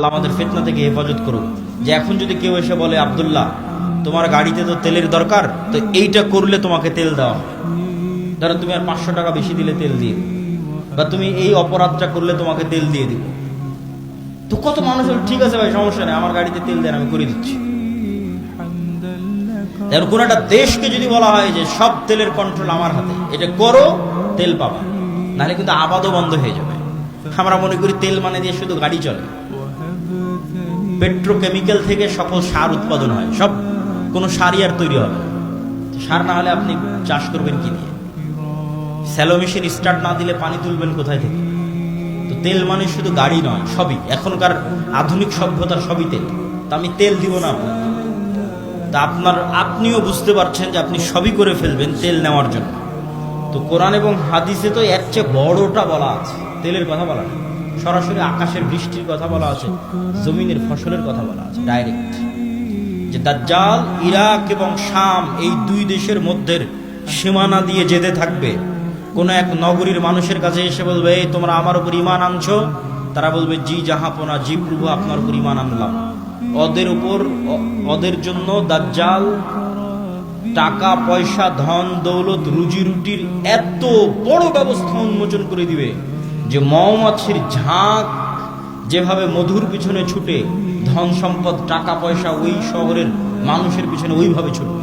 আল্লাহ আমাদের ফিতনা থেকে হেফাজত করুক। যে এখন যদি কেউ এসে বলে, আব্দুল্লাহ তোমার গাড়িতে তো তেলের দরকার, তো এইটা করলে তোমাকে তেল দেওয়া হবে, ধরো তুমি আর 500 টাকা বেশি দিলে তেল দিয়ে দিবে, বা তুমি এই অপরাধটা করলে তোমাকে তেল দিয়ে দিব। তো কত মানুষ বলে, ঠিক আছে ভাই সমস্যা নেই, আমার গাড়িতে তেল দেন, আমি করে দিচ্ছি। কোন একটা দেশকে যদি বলা হয় যে সব তেলের কন্ট্রোল আমার হাতে, এটা করো, তেল পাবা, নাহলে কিন্তু আবাদও বন্ধ হয়ে যাবে। আমরা মনে করি তেল মানে দিয়ে শুধু গাড়ি চলে। পেট্রোকেমিক্যাল থেকে সকল সার উৎপাদন হয়, সব কোনো সারই আর তৈরি হবে না। সার না হলে আপনি চাষ করবেন কি দিয়ে? স্যালো মেশিন স্টার্ট না দিলে পানি তুলবেন কোথায় থেকে? তো তেল মানে শুধু গাড়ি নয়, সবই। এখনকার আধুনিক সভ্যতার সবই তেল। তা আমি তেল দিব না আপনার, তা আপনিও বুঝতে পারছেন যে আপনি সবই করে ফেলবেন তেল নেওয়ার জন্য। তো কোরআন এবং হাদিসে তো এর চেয়ে বড়টা বলা আছে, তেলের কথা বলা নেই। সরাসরি আকাশের বৃষ্টির কথা বলা আছে, জমিনের ফসলের কথা বলা আছে ডাইরেক্ট। যে দাজ্জাল ইরাক এবং শাম এই দুই দেশের মধ্যে সীমানা দিয়ে যেতে থাকবে। কোন এক নগরীর মানুষের কাছে এসে বলবে, এই তোমরা আমার উপর ঈমান আনছো? তারা বলবে, জি জাহাপনা, জি প্রভু, আপনার উপর ঈমান আনলাম। ওদের জন্য দাজ্জাল টাকা পয়সা, ধন দৌলত, রুজি রুটির এত বড় ব্যবস্থা উন্মোচন করে দিবে যে মৌমাছির ঝাঁক যেভাবে মধুর পিছনে ছুটে, ধন সম্পদ টাকা পয়সা ওই শহরের মানুষের পিছনে ওইভাবে ছুটবে।